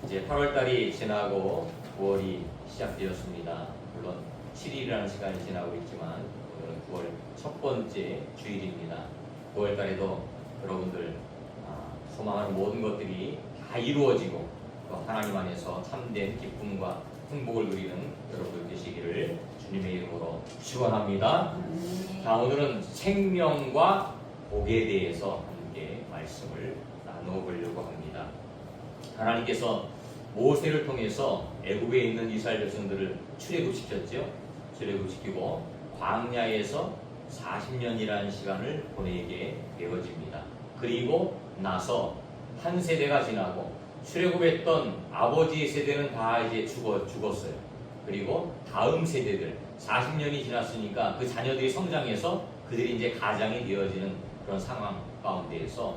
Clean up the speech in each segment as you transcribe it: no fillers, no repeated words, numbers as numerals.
이제 8월달이 지나고 9월이 시작되었습니다. 물론 7일이라는 시간이 지나고 있지만 오늘은 9월 첫 번째 주일입니다. 9월달에도 여러분들 소망하는 모든 것들이 다 이루어지고 또 하나님 안에서 참된 기쁨과 행복을 누리는 여러분들 되시기를 주님의 이름으로 축원합니다. 자, 오늘은 생명과 복에 대해서 함께 말씀을 나눠보려고 합니다. 하나님께서 모세를 통해서 애굽에 있는 이스라엘 백성들을 출애굽시켰죠. 출애굽시키고 광야에서 40년이라는 시간을 보내게 되어집니다. 그리고 나서 한 세대가 지나고 출애굽했던 아버지의 세대는 다 이제 죽었어요. 그리고 다음 세대들 40년이 지났으니까 그 자녀들이 성장해서 그들이 이제 가장이 되어지는 그런 상황 가운데에서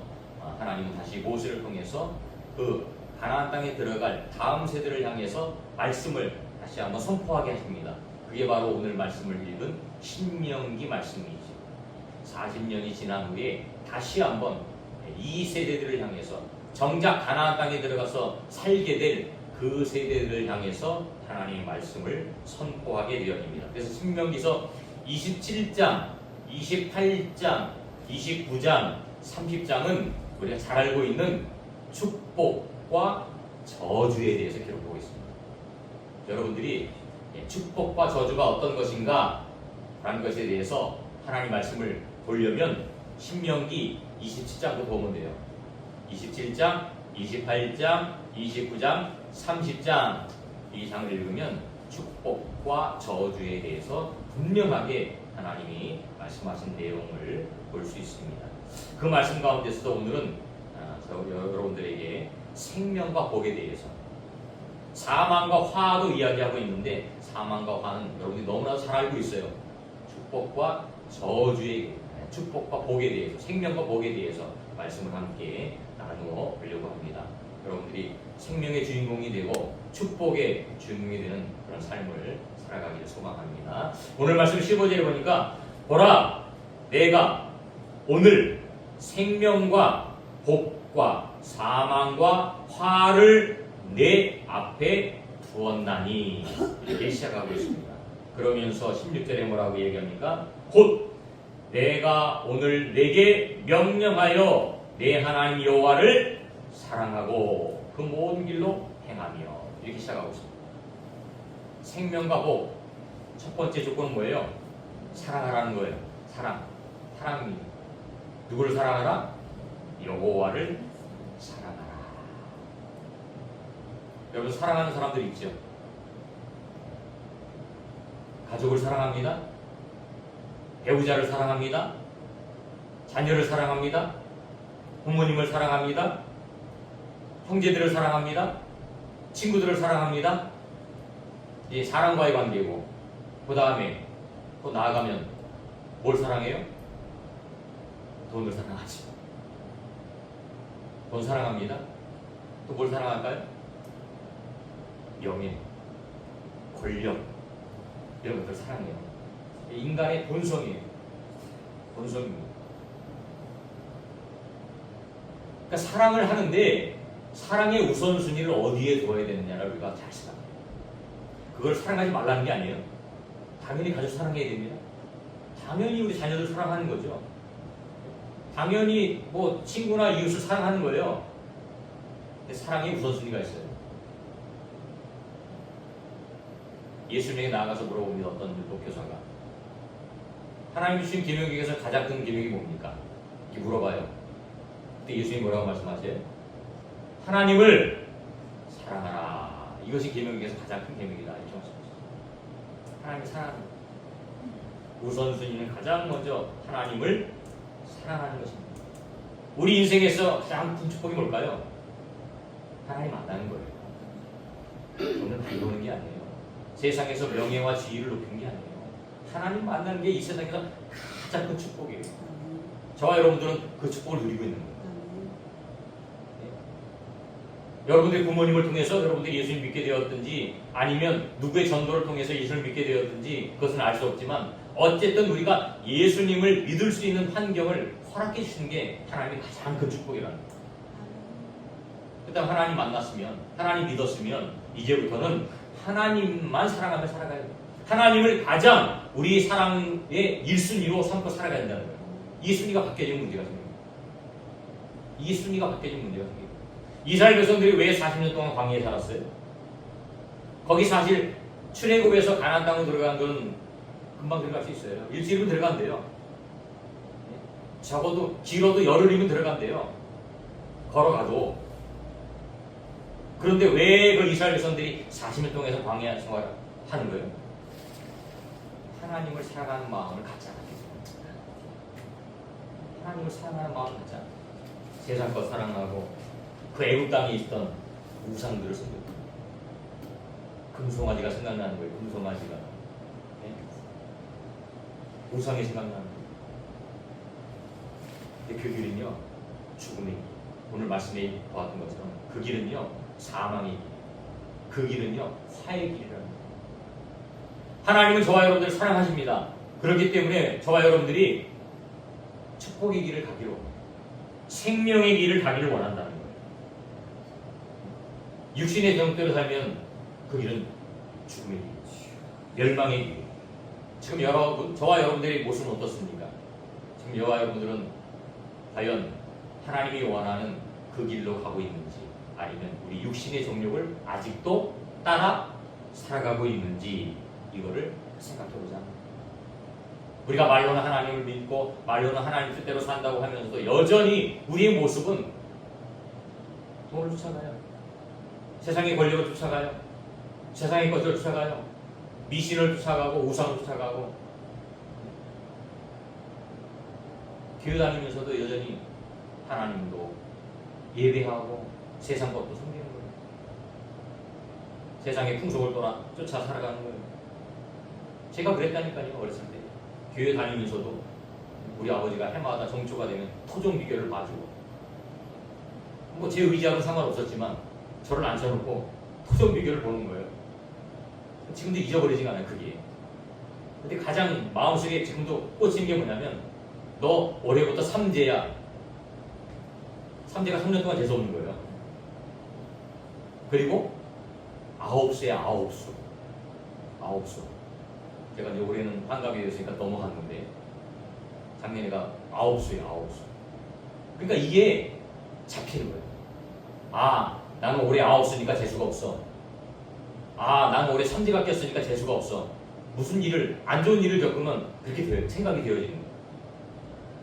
하나님은 다시 모세를 통해서 그 가나안 땅에 들어갈 다음 세대를 향해서 말씀을 다시 한번 선포하게 하십니다. 그게 바로 오늘 말씀을 읽은 신명기 말씀이죠. 40년이 지난 후에 다시 한번 이 세대들을 향해서 정작 가나안 땅에 들어가서 살게 될 그 세대들을 향해서 하나님의 말씀을 선포하게 되어집니다. 그래서 신명기서 27장, 28장, 29장, 30장은 우리가 잘 알고 있는 축복과 저주에 대해서 기록하고 있습니다. 여러분들이 축복과 저주가 어떤 것인가 라는 것에 대해서 하나님 말씀을 보려면 신명기 27장부터 보면 돼요. 27장, 28장, 29장, 30장 이 장을 읽으면 축복과 저주에 대해서 분명하게 하나님이 말씀하신 내용을 볼 수 있습니다. 그 말씀 가운데서도 오늘은 여러분들에게 생명과 복에 대해서 사망과 화도 이야기하고 있는데 사망과 화는 여러분들이 너무나도 잘 알고 있어요. 축복과 저주의 축복과 복에 대해서 생명과 복에 대해서 말씀을 함께 나누어 보려고 합니다. 여러분들이 생명의 주인공이 되고 축복의 주인공이 되는 그런 삶을 살아가기를 소망합니다. 오늘 말씀 15절에 보니까 보라 내가 오늘 생명과 복과 사망과 화를 내 앞에 두었나니 이렇게 시작하고 있습니다. 그러면서 16절에 뭐라고 얘기합니까? 곧 내가 오늘 내게 명령하여 내 하나님 여호와를 사랑하고 그 모든 길로 행하며 이렇게 시작하고 있습니다. 생명과 복 첫 번째 조건은 뭐예요? 사랑하라는 거예요. 사랑이 누구를 사랑하라? 여호와를 사랑하라. 여러분 사랑하는 사람들 있죠? 가족을 사랑합니다. 배우자를 사랑합니다. 자녀를 사랑합니다. 부모님을 사랑합니다. 형제들을 사랑합니다. 친구들을 사랑합니다. 이 사랑과의 관계고 그 다음에 또 나아가면 뭘 사랑해요? 돈을 사랑하지. 돈 사랑합니다. 또 뭘 사랑할까요? 명예, 권력 이런 것들 사랑해요. 인간의 본성이에요. 본성입니다. 그러니까 사랑을 하는데 사랑의 우선순위를 어디에 둬야 되느냐를 우리가 잘 생각해요. 그걸 사랑하지 말라는 게 아니에요. 당연히 가족 사랑해야 됩니다. 당연히 우리 자녀들 사랑하는 거죠. 당연히 뭐 친구나 이웃을 사랑하는 거예요. 근데 사랑의 우선순위가 있어요. 예수님에게 나아가서 물어봅니다. 어떤 목교사가 하나님이 주신 계명 중에서 가장 큰 계명이 뭡니까? 이렇게 물어봐요. 그때 예수님이 뭐라고 말씀하세요? 하나님을 사랑하라. 이것이 계명 중에서 가장 큰 계명이다. 이렇게 말씀하셨어요. 하나님을 사랑하는 우선순위는 가장 먼저 하나님을 사랑하는 것입니다. 우리 인생에서 가장 큰 축복이 뭘까요? 하나님 만나는 거예요. 돈을 가져오는 게 아니에요. 세상에서 명예와 지위를 높이는 게 아니에요. 하나님 만나는 게 이 세상에서 가장 큰 축복이에요. 저와 여러분들은 그 축복을 누리고 있는 거예요. 여러분들의 부모님을 통해서 여러분들이 예수님 믿게 되었든지 아니면 누구의 전도를 통해서 예수를 믿게 되었든지 그것은 알 수 없지만 어쨌든 우리가 예수님을 믿을 수 있는 환경을 허락해 주시는 게 하나님의 가장 큰 축복이라는 거예요. 그다음 하나님 만났으면, 하나님 믿었으면 이제부터는 하나님만 사랑하며 살아가야 돼요. 하나님을 가장 우리 사랑의 1순위로 삼고 살아가야 된다는 거예요. 이 순위가 바뀌어지면 문제가 생깁니다. 이 순위가 바뀌어지면 문제가 생깁니다. 이스라엘 백성들이 왜 40년 동안 광야에 살았어요? 거기 사실 출애굽에서 가나안 땅으로 들어간 건 금방 들어갈 수 있어요. 일주일이면 들어간대요. 적어도 길어도 열흘이면 들어간대요. 걸어가도. 그런데 왜 그 이스라엘 백성들이 40년 동안에서 광야 생활을 하는 거예요? 하나님을 사랑하는 마음을 갖자. 하나님을 사랑하는 마음을 갖자. 세상 것 사랑하고 그 애굽 땅에 있던 우상들을 섬기고 금송아지가 생각나는 거예요. 금송아지가 우상이 생각나는 거예요. 근데 그 길은요 죽음의 길. 오늘 말씀에 보았던 것처럼 그 길은요 사망의 길. 그 길은요 화의 길이라는 거예요. 하나님은 저와 여러분들을 사랑하십니다. 그렇기 때문에 저와 여러분들이 축복의 길을 가기로, 생명의 길을 가기를 원한다는 거예요. 육신의 정대로 살면 그 길은 죽음의 길, 멸망의 길. 지금 저와 여러분들의 모습은 어떻습니까? 지금 저와 여러분들은 과연 하나님이 원하는 그 길로 가고 있는지, 아니면 우리 육신의 정욕을 아직도 따라 살아가고 있는지, 이거를 생각해보자. 우리가 말로는 하나님을 믿고 말로는 하나님 뜻대로 산다고 하면서도 여전히 우리의 모습은 돈을 쫓아가요. 세상의 권력을 쫓아가요. 세상의 것을 쫓아가요. 미신을 쫓아가고 우상을 쫓아가고, 교회 다니면서도 여전히 하나님도 예배하고 세상 것도 섬기는 거예요. 세상의 풍속을 쫓아 살아가는 거예요. 제가 그랬다니까요. 어렸을 때 교회 다니면서도 우리 아버지가 해마다 정초가 되면 토종 비결을 봐주고, 뭐 제 의지하고는 상관없었지만 저를 앉혀놓고 토종 비결을 보는 거예요. 지금도 잊어버리지가 않아요. 그게. 근데 가장 마음속에 지금도 꽂힌 게 뭐냐면, 너 올해부터 3제야. 3제가 3년 동안 재수없는 거예요. 그리고 9수야. 9수. 제가 이제 올해는 환갑이 됐으니까 넘어갔는데 작년에가 9수예요. 9수. 그러니까 이게 잡히는 거예요. 아, 나는 올해 9수니까 재수가 없어. 아, 나는 올해 3제가 꼈으니까 재수가 없어. 무슨 일을, 안 좋은 일을 겪으면 그렇게 생각이 되어지는 거예요.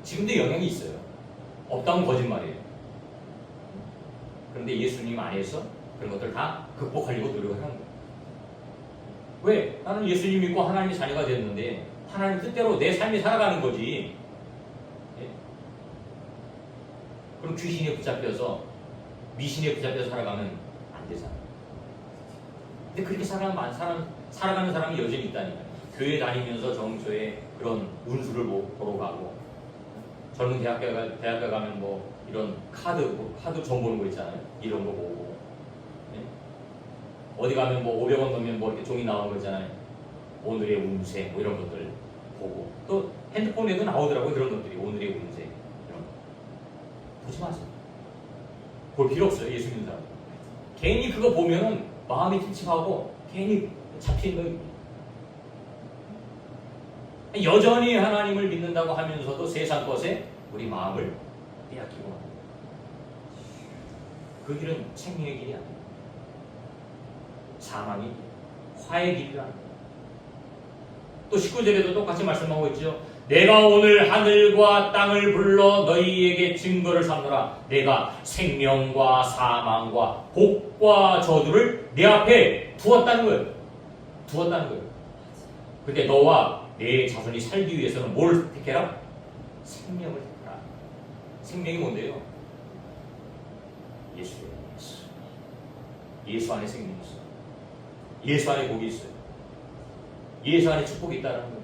지금도 영향이 있어요. 없다면 거짓말이에요. 그런데 예수님 안에서 그런 것들 다 극복하려고 노력을 하는 거예요. 왜? 나는 예수님 믿고 하나님의 자녀가 됐는데 하나님 뜻대로 내 삶이 살아가는 거지. 예? 그럼 귀신에 붙잡혀서, 미신에 붙잡혀서 살아가면 안 되잖아. 근데 그렇게 살아가는 사람이 여전히 있다니까요. 교회 다니면서 정초에 그런 운수를 보러 가고, 젊은 대학교 가면 뭐 이런 카드 점 보는 거 있잖아요. 이런 거 보고, 예? 어디 가면 뭐 500원 넣으면 뭐 이렇게 종이 나오는 거 있잖아요. 오늘의 운세 뭐 이런 것들 보고, 또 핸드폰에도 나오더라고요. 그런 것들이 오늘의 운세 이런 거. 보지 마세요. 볼 필요 없어요. 예수 믿는 사람. 괜히 그거 보면은 마음이 찝찝하고 괜히 잡히는 거예요. 여전히 하나님을 믿는다고 하면서도 세상 것에 우리 마음을 빼앗기고 합니다. 그 길은 생명의 길이 아니에요. 사망이 화의 길이라는 거예요. 또 19절에도 똑같이 말씀하고 있죠. 내가 오늘 하늘과 땅을 불러 너희에게 증거를 삼노라. 내가 생명과 사망과 복과 저주를 내 앞에 두었다는 거예요. 근데 너와 내 자손이 살기 위해서는 뭘 택해라? 생명을 택해라. 생명이 뭔데요? 예수예요. 예수 안에 생명이 있어요. 예수 안에 복이 있어요. 예수 안에 축복이 있다는 거예요.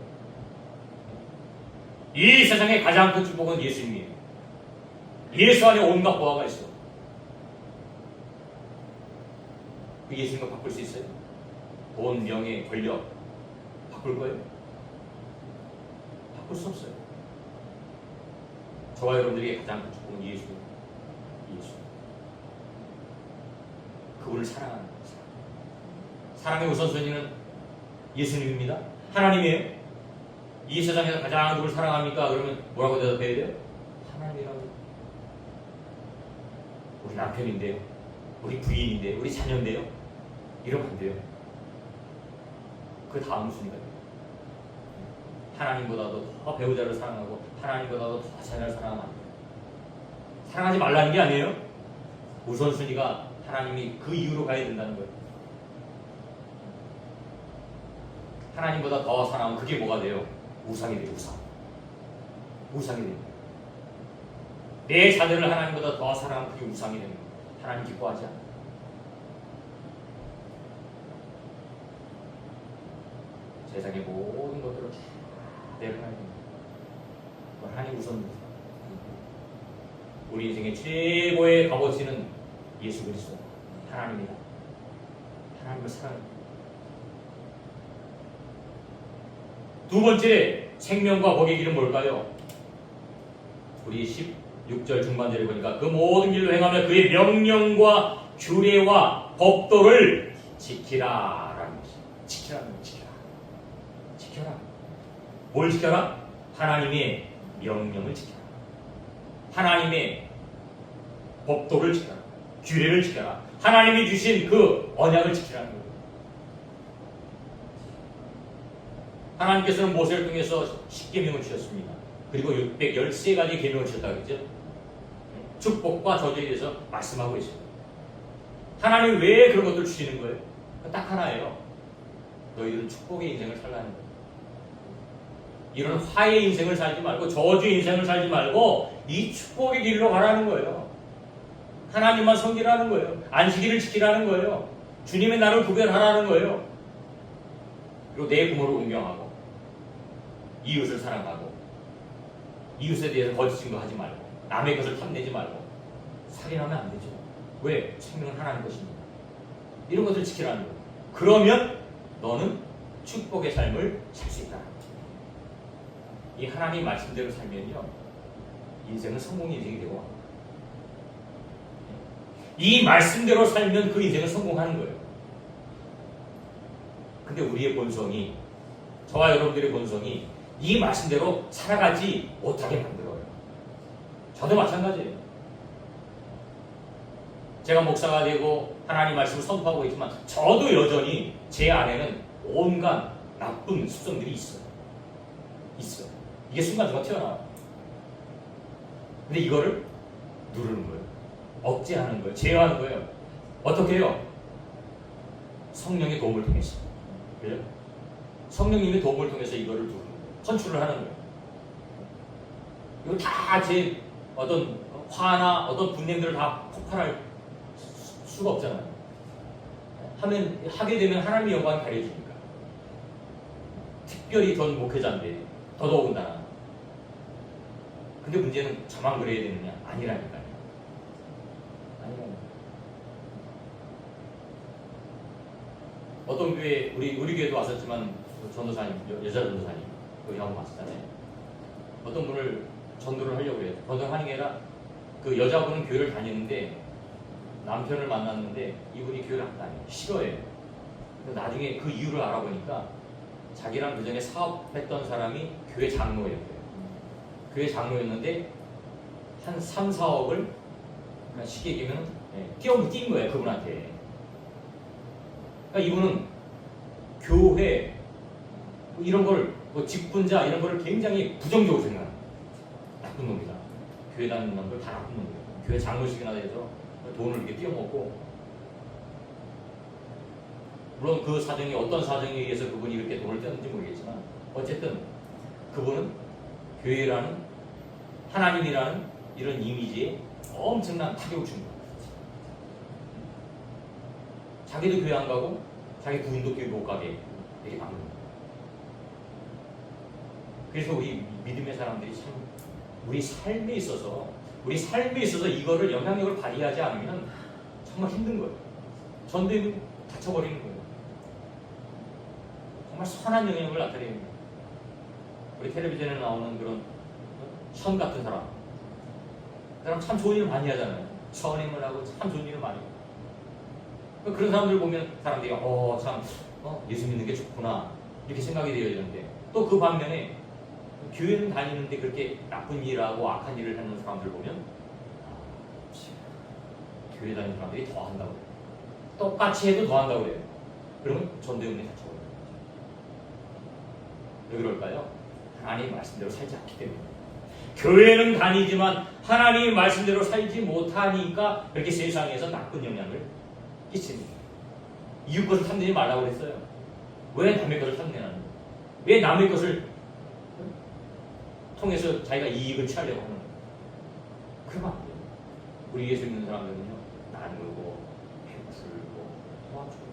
이 세상의 가장 큰 축복은 예수님이에요. 예수 안에 온갖 보화가 있어. 그 예수님을 바꿀 수 있어요? 돈, 명예, 권력 바꿀 거예요? 바꿀 수 없어요. 저와 여러분들에게 가장 큰 축복은 예수. 그분을 사랑하는 거예요. 사랑의 우선순위는 예수님입니다. 하나님이에요. 이 세상에서 가장 누굴 사랑합니까? 그러면 뭐라고 대답해야 돼요? 하나님이라고. 우리 남편인데요, 우리 부인인데요, 우리 자녀인데요, 이러면 안 돼요. 그 다음 순위가 하나님보다도 더 배우자를 사랑하고 하나님보다도 더 자녀를 사랑하면 안 돼요. 사랑하지 말라는 게 아니에요. 우선순위가 하나님이 그 이유로 가야 된다는 거예요. 하나님보다 더 사랑하면 그게 뭐가 돼요? 우상이 돼요. 우상이 됩니다. 내 자녀를 하나님보다 더 사랑하면 그게 우상이 됩니다. 하나님 기뻐하지 않아요. 세상의 모든 것들을 내려놔야 됩니다. 하나님 우선입니다. 우리 인생의 최고의 값어치는 예수 그리스도 하나님이다. 하나님을 사랑합니다. 두 번째 생명과 복의 길은 뭘까요? 우리 16절 중반절에 보니까 그 모든 길로 행하며 그의 명령과 규례와 법도를 지키라라는 것입니다. 지키라는 것, 지켜라. 뭘 지켜라? 하나님의 명령을 지켜라. 하나님의 법도를 지켜라. 규례를 지켜라. 하나님이 주신 그 언약을 지키라는 거예요. 하나님께서는 모세를 통해서 10계명을 주셨습니다. 그리고 613가지 계명을 주셨다고 했죠. 축복과 저주에 대해서 말씀하고 있습니다. 하나님 왜 그런 것들을 주시는 거예요? 딱 하나예요. 너희들은 축복의 인생을 살라는 거예요. 이런 화의 인생을 살지 말고 저주의 인생을 살지 말고 이 축복의 길로 가라는 거예요. 하나님만 섬기라는 거예요. 안식일을 지키라는 거예요. 주님의 나를 구별하라는 거예요. 그리고 내 부모를 공경하고 이웃을 사랑하고 이웃에 대해서 거짓 증거하지 말고 남의 것을 탐내지 말고 살인하면 안 되죠. 왜? 생명은 하나님 것입니다. 이런 것을 지키라는 거예요. 그러면 너는 축복의 삶을 살 수 있다. 이 하나님 말씀대로 살면요 인생은 성공의 인생이 되고 이 말씀대로 살면 그 인생은 성공하는 거예요. 근데 우리의 본성이, 저와 여러분들의 본성이 이 말씀대로 살아가지 못하게 만들어요. 저도 마찬가지예요. 제가 목사가 되고 하나님 말씀을 선포하고 있지만 저도 여전히 제 안에는 온갖 나쁜 습성들이 있어요. 이게 순간적으로 튀어나와요. 근데 이거를 누르는 거예요. 억제하는 거예요. 제어하는 거예요. 어떻게 해요? 성령의 도움을 통해서. 그죠? 성령님의 도움을 통해서 이거를 누르는 거예요. 컨트롤을 하는 거예요. 이거 다 제 어떤 화나 어떤 분냄들을 다 폭발할 수가 없잖아요. 하게 되면 하나님의 영광이 가려지니까. 특별히 전 목회자인데 더더군다나. 근데 문제는 저만 그래야 되느냐? 아니라니까요. 어떤 교회, 우리 교회도 왔었지만 전도사님, 여자 전도사님 그 형 왔었잖아요. 어떤 분을 전도를 하려고 해요. 전도를 하는 게 아니라 그 여자분은 교회를 다니는데 남편을 만났는데 이분이 교회를 안 다녀요. 싫어해요. 나중에 그 이유를 알아보니까 자기랑 그 전에 사업했던 사람이 교회 장로였대요. 교회 장로였는데 한 3, 4억을 쉽게 얘기하면 뛴 거예요. 그분한테. 그러니까 이분은 교회 이런 걸 직분자 이런 거를 굉장히 부정적으로 생각합니다. 나쁜 놈이다. 교회 다니는 놈들 다 나쁜 놈이에요. 교회 장로식이나 돼서 돈을 이렇게 띄어먹고, 물론 그 사정이 어떤 사정에 의해서 그분이 이렇게 돈을 떼었는지 모르겠지만 어쨌든 그분은 교회라는 하나님이라는 이런 이미지에 엄청난 타격을 준 거예요. 자기도 교회 안 가고 자기 부인도 교회 못 가게 이렇게 막는 거예요. 그래서 우리 믿음의 사람들이 참 우리 삶에 있어서 이거를 영향력을 발휘하지 않으면 정말 힘든 거예요. 전도에 닫혀버리는 거예요. 정말 선한 영향력을 나타내는 거예요. 우리 텔레비전에 나오는 그런 션 같은 사람, 그 사람 참 좋은 일을 많이 하잖아요. 선행을 하고 참 좋은 일을 많이 해요. 그런 사람들 보면 사람들이 참 예수 믿는 게 좋구나 이렇게 생각이 되어지는데 또 그 반면에 교회는 다니는데 그렇게 나쁜 일하고 악한 일을 하는 사람들 보면 교회 다니는 사람들이 더 한다고 그래요. 똑같이 해도 더 한다고 그래요. 그러면 전도연맹이 다쳐버려요. 왜 그럴까요? 하나님 말씀대로 살지 않기 때문에. 교회는 다니지만 하나님 말씀대로 살지 못하니까 그렇게 세상에서 나쁜 영향을 끼칩니다. 이웃 것을 탐내지 말라고 그랬어요. 왜 남의 것을 탐내는 거예요? 왜 남의 것을 통해서 자기가 이익을 취하려고 하는 거예요? 그러면 안 돼요. 우리 예수 믿는 사람들은요, 나누고 베풀고 도와주고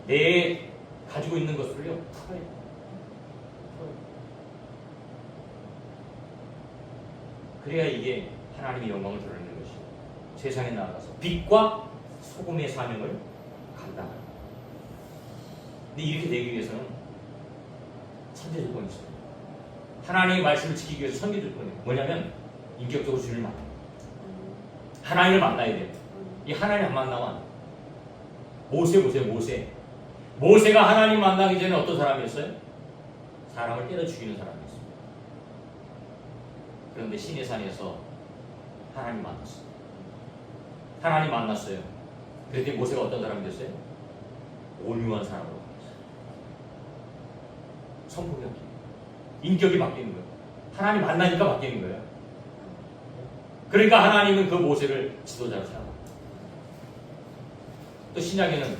내 가지고 있는 것을요 풀어요. 그래야 이게 하나님의 영광을 드러내는 것이죠. 세상에 나아가서 빛과 소금의 사명을 감당하는. 근데 이렇게 되기 위해서는 선제 조건이 있어요. 하나님의 말씀을 지키기 위해서 선제 조건이 뭐냐면 인격적으로 주를 만나. 하나님을 만나야 돼요. 이 하나님 안 만나면 모세 보세요. 모세가 하나님 만나기 전에 어떤 사람이었어요? 사람을 때려 죽이는 사람이었어요. 그런데 시내 산에서 하나님 만났어요. 하나님 만났어요. 그랬더니 모세가 어떤 사람이 됐어요? 온유한 사람으로 바뀌었어요. 성품이 바뀌는 거예요. 인격이 바뀌는 거예요. 하나님 만나니까 바뀌는 거예요. 그러니까 하나님은 그 모세를 지도자로 세워요. 또 신약에는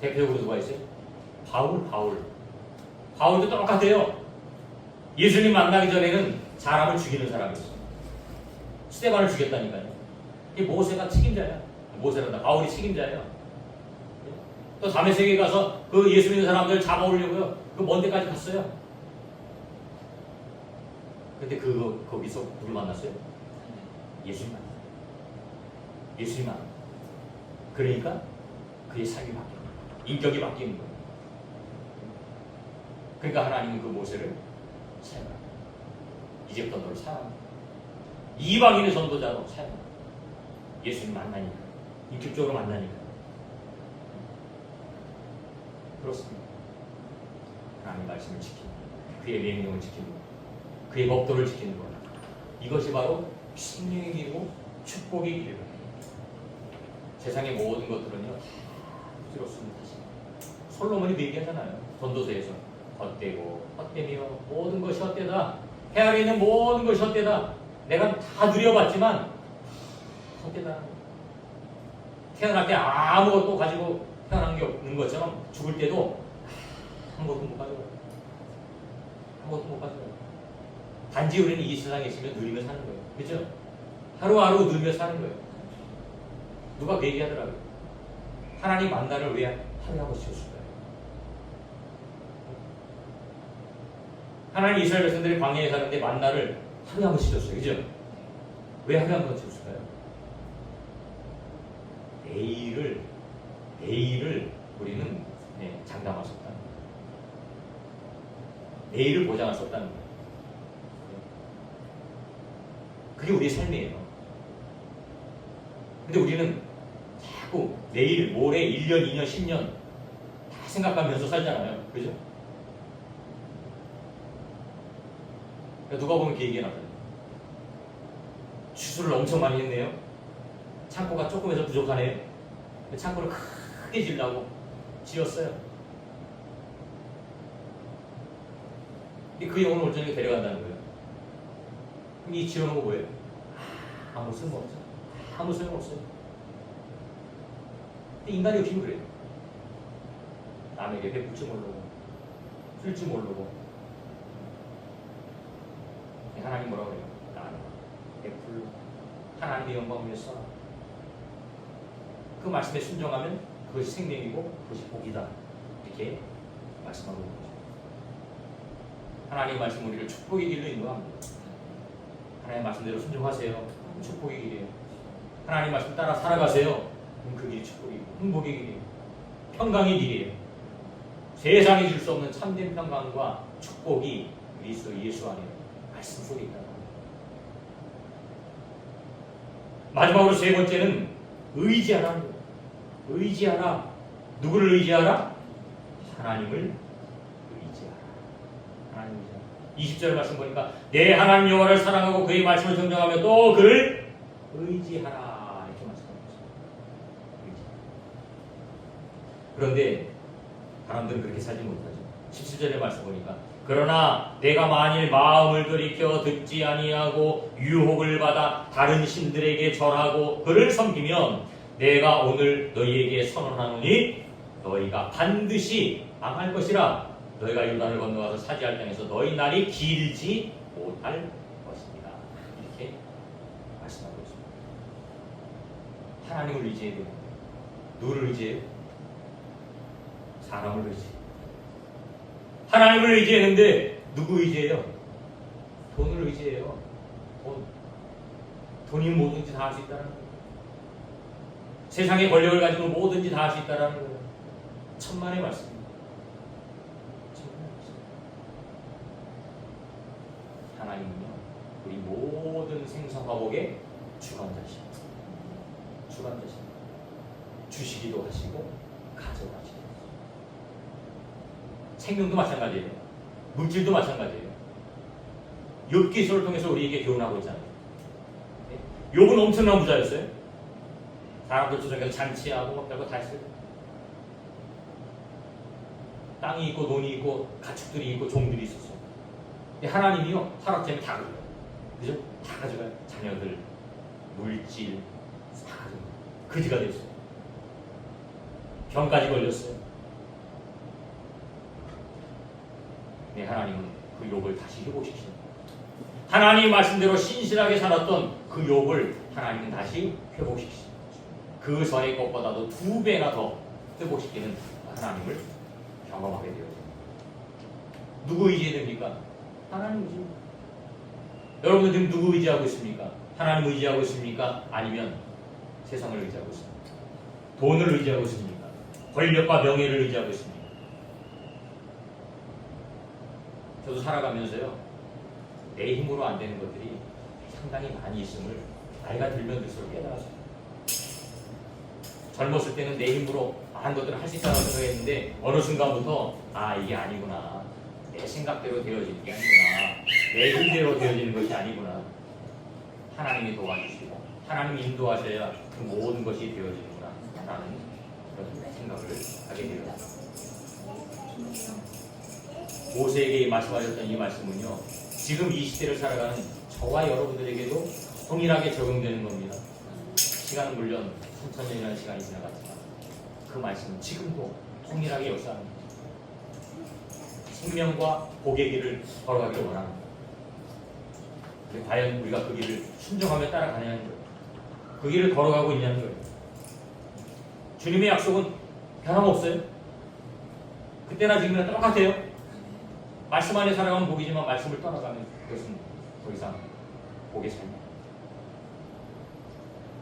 대표적으로 누가 있어요? 바울도 똑같아요. 예수님 만나기 전에는 사람을 죽이는 사람이었어요. 스데반을 죽였다니까요. 이 모세가 책임자야. 바울이 책임자예요. 또 다메섹에 가서 그 예수 믿는 사람들 잡아오려고요. 그 먼 데까지 갔어요. 근데 거기서 누굴 만났어요? 예수님 만났어요. 예수님 만났어요. 그러니까 그의 삶이 바뀌는 거예요. 인격이 바뀌는 거예요. 그러니까 하나님은 그 모세를 사용합니다. 이제부터 너를 사용합니다. 이방인의 전도자로 사용합니다. 예수님 만나니까. 인격적으로 만나니까. 그렇습니다. 하나님 말씀을 지키는 것, 그의 명령을 지키는 것, 그의 법도를 지키는 것, 이것이 바로 생명의 길이고 축복의 길이다. 세상의 모든 것들은요 부끄럽습니다. 솔로몬이 그 얘기하잖아요. 전도서에서 헛되고 헛되며 모든 것이 헛되다. 해 아래 있는 모든 것이 헛되다. 내가 다 누려봤지만 헛되다. 태어날 때 아무것도 가지고 태어난 게 없는 것처럼 죽을 때도 아무것도 못 가져요. 아무것도 못 가져요. 단지 우리는 이 세상에 있으면 누리며 사는 거예요. 그렇죠? 하루하루 누리며 사는 거예요. 누가 그 얘기하더라고요. 하나님 만나를 왜 하루에 한 번씩 줬을까요? 하나님 이스라엘 백성들이 광야에 사는데 만나를 하루에 한 번씩 줬어요. 그죠? 왜 하루에 한 번씩 줬을까요? 내일을 우리는 장담할 수 없다는 거예요. 내일을 보장할 수 없다는 거예요. 그게 우리의 삶이에요. 근데 우리는 자꾸 내일, 모레, 1년, 2년, 10년 다 생각하면서 살잖아요. 그죠? 누가 보면 이렇게 얘기하잖아요. 추수를 엄청 많이 했네요. 창고가 조금해서 부족하네요. 창고를 크게 지으려고 지었어요. 근데 그 영혼을 온전히 데려간다는 거예요. 그럼 이 지어놓은 거 뭐예요? 아무 쓸모없어요. 아무 소용없어요. 근데 인간의 욕심은 그래요. 남에게 베풀 줄 모르고 쓸 줄 모르고. 하나님 뭐라고 그래요? 나는 베풀 하나님의 영광을 위해서 그 말씀에 순종하면 그것이 생명이고 그것이 복이다. 이렇게 말씀하고 있는 거죠. 하나님 말씀 우리를 축복의 길로 인도합니다. 하나님 말씀대로 순종하세요. 축복의 길이에요. 하나님 말씀 따라 살아가세요. 그럼 그 길이 축복이고 행복의 길이에요. 평강의 길이에요. 세상이 줄 수 없는 참된 평강과 축복이 그리스도 예수 안에 말씀 속에 있다. 마지막으로 세 번째는 의지하라는 거예요. 의지하라. 누구를 의지하라? 하나님을 의지하라. 하나님 의지하라. 20절 말씀 보니까 내 하나님 여호와를 사랑하고 그의 말씀을 정정하며 또 그를 의지하라. 이렇게 말씀하고 있어요. 그런데 사람들은 그렇게 살지 못하죠. 17절의 말씀 보니까 그러나 내가 만일 마음을 돌이켜 듣지 아니하고 유혹을 받아 다른 신들에게 절하고 그를 섬기면 내가 오늘 너희에게 선언하노니 너희가 반드시 망할 것이라. 너희가 요단을 건너가서 사지할 땅에서 너희 날이 길지 못할 것입니다. 이렇게 말씀하고 있습니다. 하나님을 의지해야 됩니다. 누구를 의지해요? 사람을 의지해요. 하나님을 의지했는데 누구 의지해요? 돈을 의지해요. 돈이 뭐든지 다 할 수 있다는 거예요. 세상의 권력을 가지고 뭐든지 다 할 수 있다는 거예요. 천만의 말씀입니다. 천만의 말씀. 하나님은요, 우리 모든 생사화복의 주관자십니다. 주관자십니다. 주시기도 하시고 가져가시고. 생명도 마찬가지예요. 물질도 마찬가지예요. 욥기서를 통해서 우리에게 교훈하고 있잖아요. 욥은 엄청난 부자였어요. 사람들 조정해서 잔치하고 막 별거 다 했어요. 땅이 있고 돈이 있고 가축들이 있고 종들이 있었어요. 근데 하나님이요, 타락되면 다 가져가요. 그죠? 다 가져가요. 자녀들, 물질 다 가져가요. 그지가 됐어요. 병까지 걸렸어요. 네, 하나님은 그 욥을 다시 회복시키십니다. 하나님 말씀대로 신실하게 살았던 그 욥을 하나님은 다시 회복시키십니다. 그 전의 것보다도 2배나 더 회복시키는 하나님을 경험하게 되어집니다. 누구 의지해야 됩니까? 하나님 의지입니다. 여러분들 지금 누구 의지하고 있습니까? 하나님 의지하고 있습니까? 아니면 세상을 의지하고 있습니까? 돈을 의지하고 있습니까? 권력과 명예를 의지하고 있습니까? 저도 살아가면서요, 내 힘으로 안 되는 것들이 상당히 많이 있음을 나이가 들면 들수록 깨달았어요. 젊었을 때는 내 힘으로 많은 것들을 할 수 있다고 생각했는데 어느 순간부터 이게 아니구나. 내 생각대로 되어지는 게 아니구나. 내 힘대로 되어지는 것이 아니구나. 하나님이 도와주시고 하나님이 인도하셔야 그 모든 것이 되어지는구나 라는 그런 생각을 하게 되었습니다. 모세에게 말씀하셨던 이 말씀은요, 지금 이 시대를 살아가는 저와 여러분들에게도 동일하게 적용되는 겁니다. 시간은 물론 3000년이라는 시간이 지나갔지만 그 말씀은 지금도 동일하게 역사합니다. 생명과 복의 길을 걸어가기를 원합니다. 과연 우리가 그 길을 순종하며 따라가냐는 거예요. 그 길을 걸어가고 있냐는 거예요. 주님의 약속은 변함없어요. 그때나 지금이나 똑같아요. 말씀 안에 살아가면 복이지만 말씀을 떠나가면 그것은 더 이상 복의 삶입니다.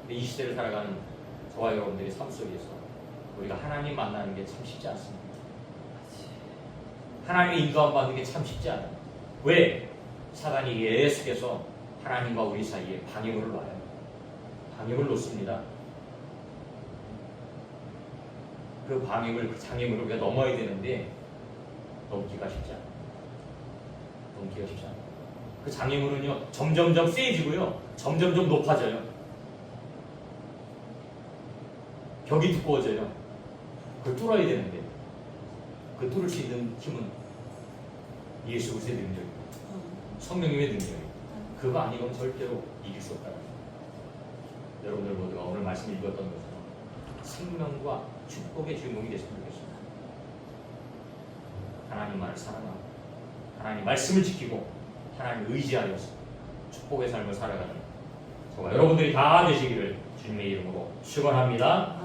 이 시대를 살아가는 저와 여러분들의 삶 속에서 우리가 하나님 만나는 게 참 쉽지 않습니다. 하나님의 인도함 받는 게 참 쉽지 않아요. 왜? 사단이 계속해서 하나님과 우리 사이에 방해물을 놔요. 방해물을 놓습니다. 그 방해물, 그 장애물을 우리가 넘어야 되는데 넘기가 쉽지 않아요. 넘기가 쉽지 않아요. 그 장애물은요, 점점점 세지고요, 점점점 높아져요. 벽이 두꺼워져요. 그걸 뚫어야 되는데 그 뚫을 수 있는 힘은 예수 그리스도의 능력이고 성령님의 능력이고 그거 아니면 절대로 이길 수 없다는 거예요. 여러분들 모두가 오늘 말씀 읽었던 것처럼 생명과 축복의 주인공이 됐으면 좋겠습니다. 하나님만을 사랑하고 하나님 말씀을 지키고 하나님을 의지하여서 축복의 삶을 살아가는 저와 여러분들이 다 되시기를 주님의 이름으로 축원합니다.